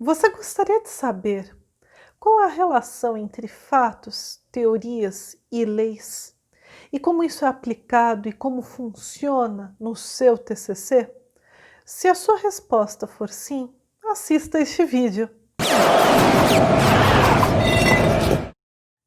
Você gostaria de saber qual é a relação entre fatos, teorias e leis? E como isso é aplicado e como funciona no seu TCC? Se a sua resposta for sim, assista este vídeo.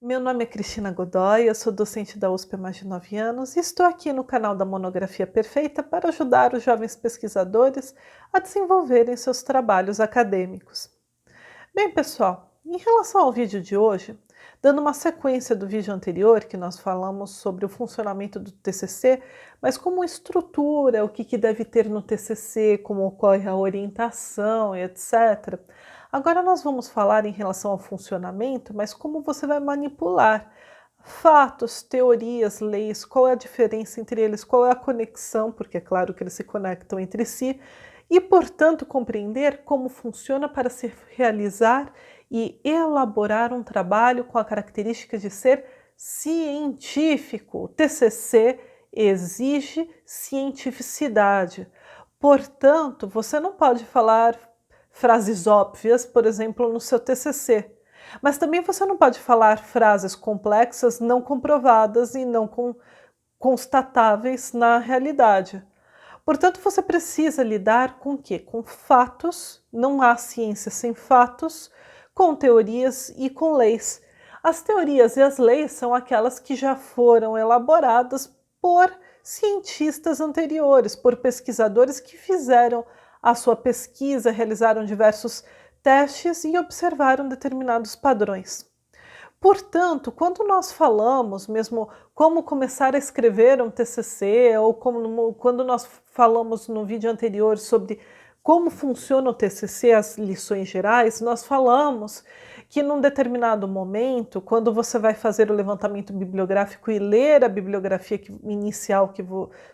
Meu nome é Cristina Godoy, eu sou docente da USP há mais de 9 anos e estou aqui no canal da Monografia Perfeita para ajudar os jovens pesquisadores a desenvolverem seus trabalhos acadêmicos. Bem, pessoal, em relação ao vídeo de hoje, dando uma sequência do vídeo anterior, que nós falamos sobre o funcionamento do TCC, mas como estrutura, o que deve ter no TCC, como ocorre a orientação e etc. Agora nós vamos falar em relação ao funcionamento, mas como você vai manipular fatos, teorias, leis, qual é a diferença entre eles, qual é a conexão, porque é claro que eles se conectam entre si, e, portanto, compreender como funciona para se realizar e elaborar um trabalho com a característica de ser científico. O TCC exige cientificidade. Portanto, você não pode falar frases óbvias, por exemplo, no seu TCC. Mas também você não pode falar frases complexas, não comprovadas e não constatáveis na realidade. Portanto, você precisa lidar com o quê? Com fatos, não há ciência sem fatos, com teorias e com leis. As teorias e as leis são aquelas que já foram elaboradas por cientistas anteriores, por pesquisadores que fizeram a sua pesquisa, realizaram diversos testes e observaram determinados padrões. Portanto, quando nós falamos mesmo como começar a escrever um TCC, ou quando nós falamos no vídeo anterior sobre como funciona o TCC, as lições gerais, nós falamos que num determinado momento, quando você vai fazer o levantamento bibliográfico e ler a bibliografia inicial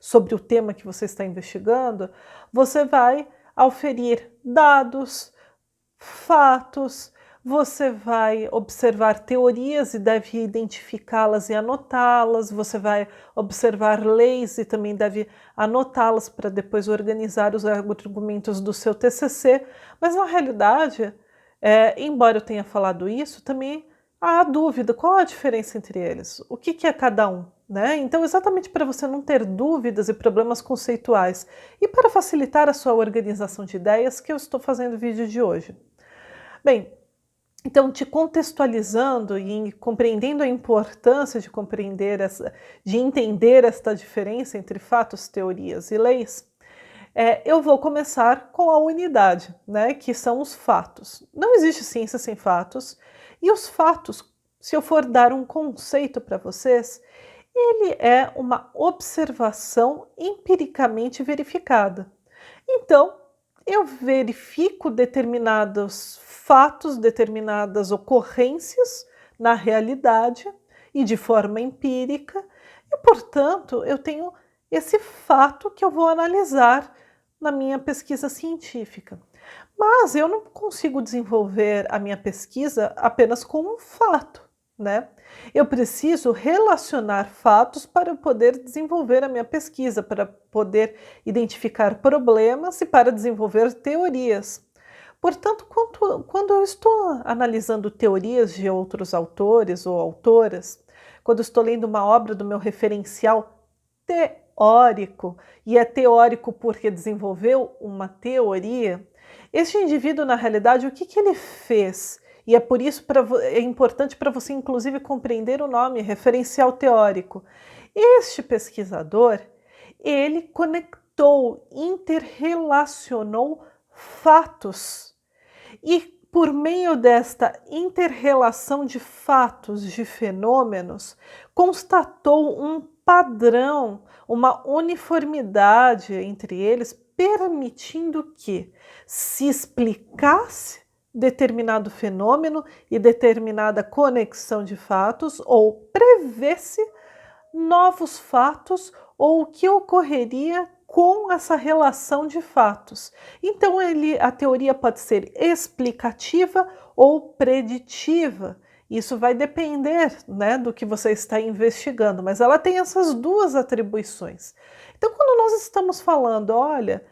sobre o tema que você está investigando, você vai auferir dados, fatos, você vai observar teorias e deve identificá-las e anotá-las, você vai observar leis e também deve anotá-las para depois organizar os argumentos do seu TCC, mas na realidade, embora eu tenha falado isso, também há dúvida, qual a diferença entre eles? O que é cada um? Né? Então, exatamente para você não ter dúvidas e problemas conceituais e para facilitar a sua organização de ideias que eu estou fazendo o vídeo de hoje. Bem, então, te contextualizando e compreendendo a importância de entender esta diferença entre fatos, teorias e leis, eu vou começar com a unidade, né, que são os fatos. Não existe ciência sem fatos, e os fatos, se eu for dar um conceito para vocês, ele é uma observação empiricamente verificada. Então, eu verifico determinados fatos, determinadas ocorrências na realidade e de forma empírica, e, portanto, eu tenho esse fato que eu vou analisar na minha pesquisa científica. Mas eu não consigo desenvolver a minha pesquisa apenas com um fato, né? Eu preciso relacionar fatos para eu poder desenvolver a minha pesquisa, para poder identificar problemas e para desenvolver teorias. Portanto, quando eu estou analisando teorias de outros autores ou autoras, quando estou lendo uma obra do meu referencial teórico, e é teórico porque desenvolveu uma teoria, este indivíduo, na realidade, o que ele fez? E é por isso é importante para você, inclusive, compreender o nome, referencial teórico. Este pesquisador, ele conectou, interrelacionou fatos. E por meio desta interrelação de fatos, de fenômenos, constatou um padrão, uma uniformidade entre eles, permitindo que se explicasse determinado fenômeno e determinada conexão de fatos, ou prevesse novos fatos ou o que ocorreria com essa relação de fatos. Então, a teoria pode ser explicativa ou preditiva. Isso vai depender, né, do que você está investigando, mas ela tem essas duas atribuições. Então, quando nós estamos falando, olha,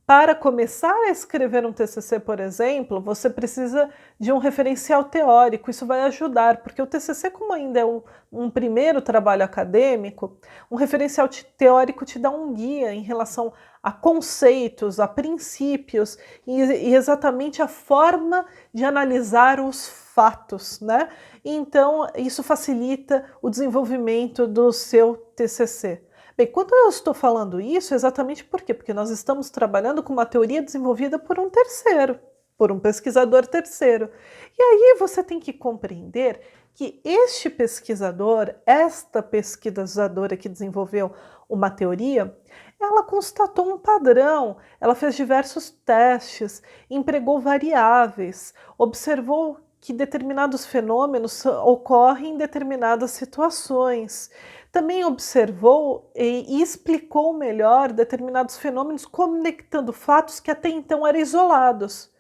Para começar a escrever um TCC, por exemplo, você precisa de um referencial teórico, isso vai ajudar, porque o TCC, como ainda é um primeiro trabalho acadêmico, um referencial teórico te dá um guia em relação a conceitos, a princípios e exatamente a forma de analisar os fatos, né? Então, isso facilita o desenvolvimento do seu TCC. Bem, quando eu estou falando isso, exatamente por quê? Porque nós estamos trabalhando com uma teoria desenvolvida por um terceiro, por um pesquisador terceiro. E aí você tem que compreender que este pesquisador, esta pesquisadora que desenvolveu uma teoria, ela constatou um padrão, ela fez diversos testes, empregou variáveis, observou que determinados fenômenos ocorrem em determinadas situações. Também observou e explicou melhor determinados fenômenos, conectando fatos que até então eram isolados.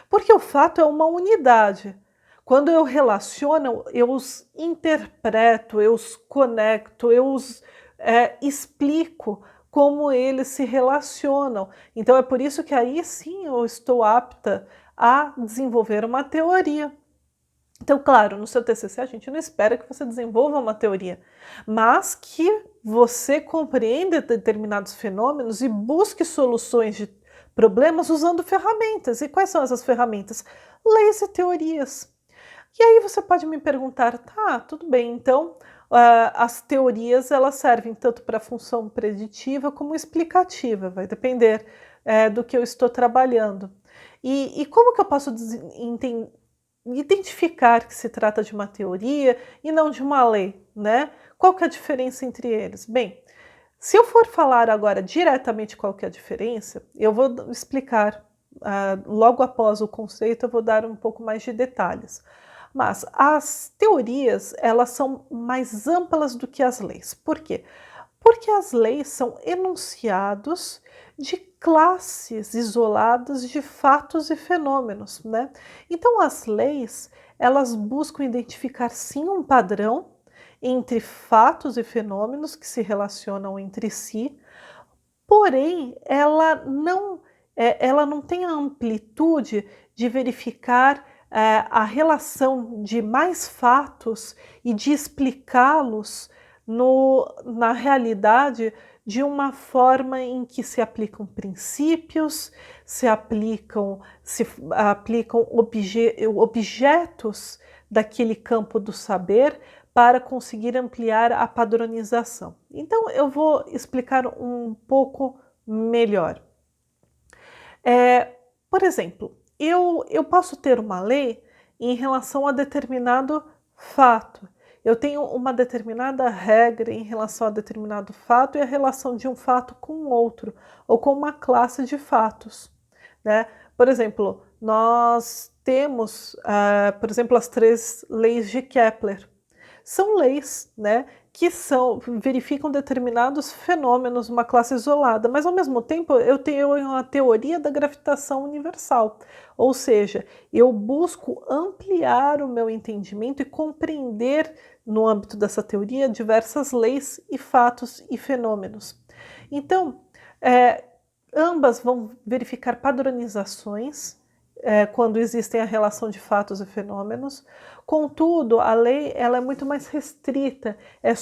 Porque o fato é uma unidade. Quando eu relaciono, eu os interpreto, eu os conecto, eu os explico como eles se relacionam. Então é por isso que aí sim eu estou apta a desenvolver uma teoria. Então, claro, no seu TCC a gente não espera que você desenvolva uma teoria, mas que você compreenda determinados fenômenos e busque soluções de problemas usando ferramentas. E quais são essas ferramentas? Leis e teorias. E aí você pode me perguntar, tá, tudo bem, então as teorias elas servem tanto para a função preditiva como explicativa, vai depender do que eu estou trabalhando. E como que eu posso identificar que se trata de uma teoria e não de uma lei, né? Qual que é a diferença entre eles? Bem, se eu for falar agora diretamente qual que é a diferença, eu vou explicar logo após o conceito, eu vou dar um pouco mais de detalhes. Mas as teorias, elas são mais amplas do que as leis. Por quê? Porque as leis são enunciados de classes isoladas de fatos e fenômenos, né? Então as leis, elas buscam identificar sim um padrão entre fatos e fenômenos que se relacionam entre si, porém ela não tem a amplitude de verificar a relação de mais fatos e de explicá-los na realidade de uma forma em que se aplicam princípios, se aplicam objetos daquele campo do saber para conseguir ampliar a padronização. Então eu vou explicar um pouco melhor. Por exemplo, eu posso ter uma lei em relação a determinado fato. Eu tenho uma determinada regra em relação a determinado fato e a relação de um fato com outro, ou com uma classe de fatos, né? Por exemplo, nós temos, por exemplo, as 3 leis de Kepler. São leis, né, que verificam determinados fenômenos, uma classe isolada, mas ao mesmo tempo eu tenho a teoria da gravitação universal, ou seja, eu busco ampliar o meu entendimento e compreender no âmbito dessa teoria diversas leis e fatos e fenômenos. Então, ambas vão verificar padronizações quando existem a relação de fatos e fenômenos. Contudo, a lei ela é muito mais restrita, é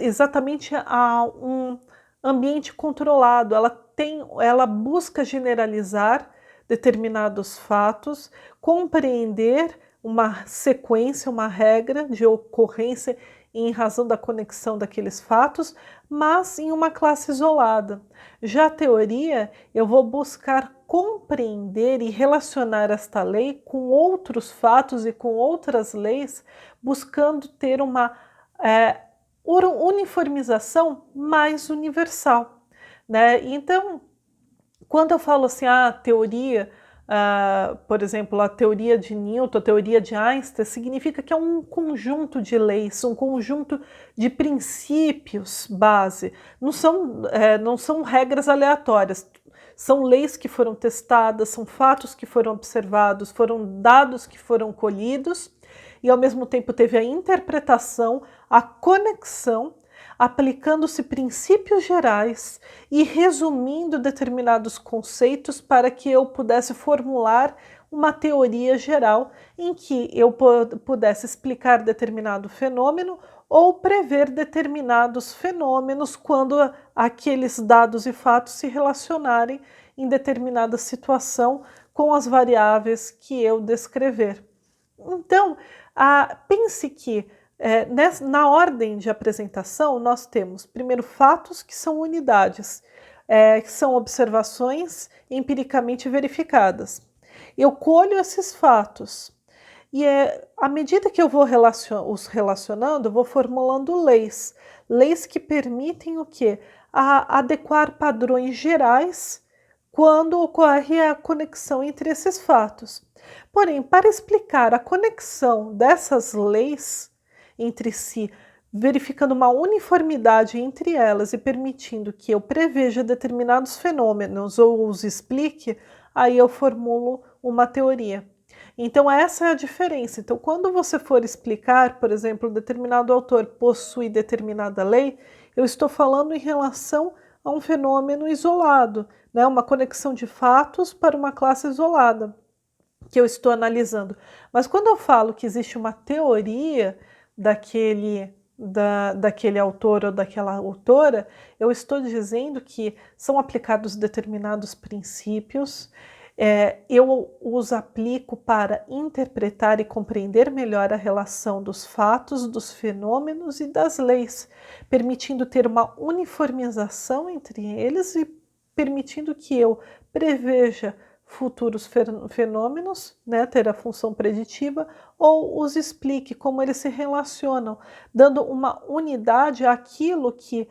exatamente a um ambiente controlado, ela busca generalizar determinados fatos, compreender uma sequência, uma regra de ocorrência em razão da conexão daqueles fatos, mas em uma classe isolada. Já a teoria, eu vou buscar compreender e relacionar esta lei com outros fatos e com outras leis, buscando ter uma uniformização mais universal, né? Então, quando eu falo assim, teoria, por exemplo, a teoria de Newton, a teoria de Einstein, significa que é um conjunto de leis, um conjunto de princípios base, não são regras aleatórias, são leis que foram testadas, são fatos que foram observados, foram dados que foram colhidos, e ao mesmo tempo teve a interpretação, a conexão, aplicando-se princípios gerais e resumindo determinados conceitos para que eu pudesse formular uma teoria geral em que eu pudesse explicar determinado fenômeno ou prever determinados fenômenos quando aqueles dados e fatos se relacionarem em determinada situação com as variáveis que eu descrever. Então, pense que na ordem de apresentação nós temos primeiro fatos, que são unidades, que são observações empiricamente verificadas. Eu colho esses fatos e à medida que eu vou os relacionando, eu vou formulando leis. Leis que permitem o quê? Adequar padrões gerais quando ocorre a conexão entre esses fatos. Porém, para explicar a conexão dessas leis entre si, verificando uma uniformidade entre elas e permitindo que eu preveja determinados fenômenos ou os explique, aí eu formulo uma teoria. Então essa é a diferença. Então quando você for explicar, por exemplo, determinado autor possui determinada lei, eu estou falando em relação a um fenômeno isolado, né? Uma conexão de fatos para uma classe isolada que eu estou analisando. Mas quando eu falo que existe uma teoria daquele autor ou daquela autora, eu estou dizendo que são aplicados determinados princípios, eu os aplico para interpretar e compreender melhor a relação dos fatos, dos fenômenos e das leis, permitindo ter uma uniformização entre eles e permitindo que eu preveja futuros fenômenos, né, ter a função preditiva, ou os explique como eles se relacionam, dando uma unidade àquilo que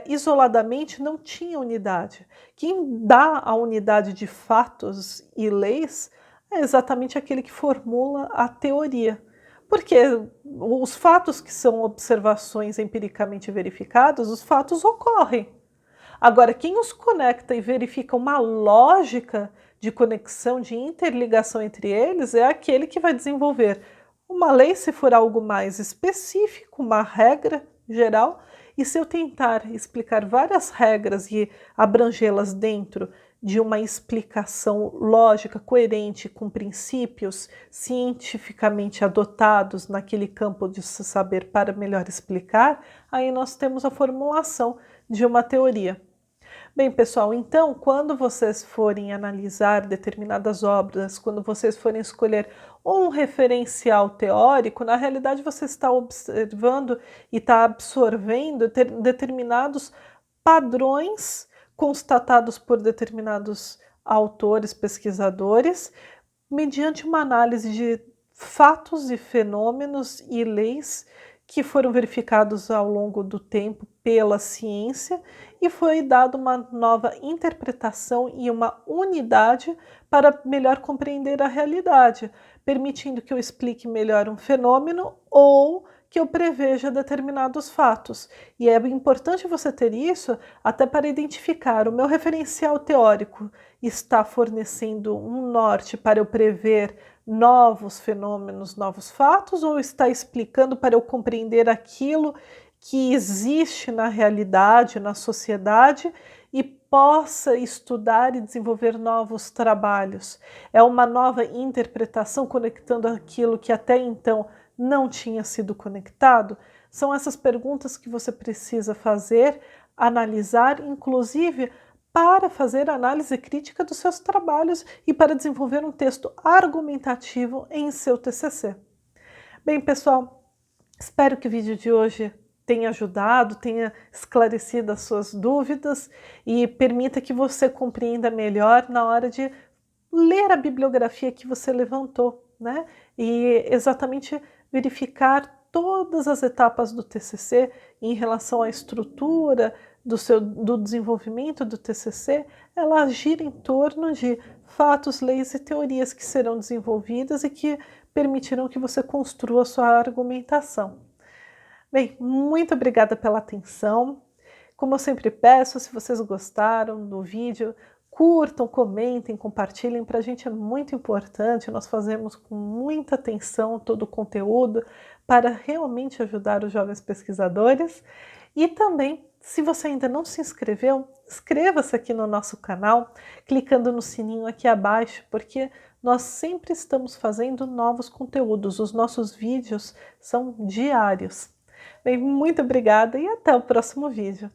isoladamente não tinha unidade. Quem dá a unidade de fatos e leis é exatamente aquele que formula a teoria. Porque os fatos que são observações empiricamente verificadas, os fatos ocorrem. Agora, quem os conecta e verifica uma lógica de conexão, de interligação entre eles, é aquele que vai desenvolver uma lei, se for algo mais específico, uma regra geral, e se eu tentar explicar várias regras e abrangê-las dentro de uma explicação lógica, coerente, com princípios cientificamente adotados naquele campo de saber para melhor explicar, aí nós temos a formulação de uma teoria. Bem, pessoal, então, quando vocês forem analisar determinadas obras, quando vocês forem escolher um referencial teórico, na realidade você está observando e está absorvendo determinados padrões constatados por determinados autores, pesquisadores, mediante uma análise de fatos e fenômenos e leis que foram verificados ao longo do tempo pela ciência e foi dada uma nova interpretação e uma unidade para melhor compreender a realidade, permitindo que eu explique melhor um fenômeno ou que eu preveja determinados fatos. E é importante você ter isso até para identificar o meu referencial teórico está fornecendo um norte para eu prever novos fenômenos, novos fatos, ou está explicando para eu compreender aquilo que existe na realidade, na sociedade e possa estudar e desenvolver novos trabalhos. É uma nova interpretação conectando aquilo que até então não tinha sido conectado? São essas perguntas que você precisa fazer, analisar, inclusive para fazer análise crítica dos seus trabalhos e para desenvolver um texto argumentativo em seu TCC. Bem, pessoal, espero que o vídeo de hoje tenha ajudado, tenha esclarecido as suas dúvidas e permita que você compreenda melhor na hora de ler a bibliografia que você levantou, né? E exatamente verificar todas as etapas do TCC em relação à estrutura do desenvolvimento do TCC, ela gira em torno de fatos, leis e teorias que serão desenvolvidas e que permitirão que você construa a sua argumentação. Bem, muito obrigada pela atenção. Como eu sempre peço, se vocês gostaram do vídeo, Curtam, comentem, compartilhem, para a gente é muito importante, nós fazemos com muita atenção todo o conteúdo para realmente ajudar os jovens pesquisadores. E também, se você ainda não se inscreveu, inscreva-se aqui no nosso canal, clicando no sininho aqui abaixo, porque nós sempre estamos fazendo novos conteúdos, os nossos vídeos são diários. Bem, muito obrigada e até o próximo vídeo.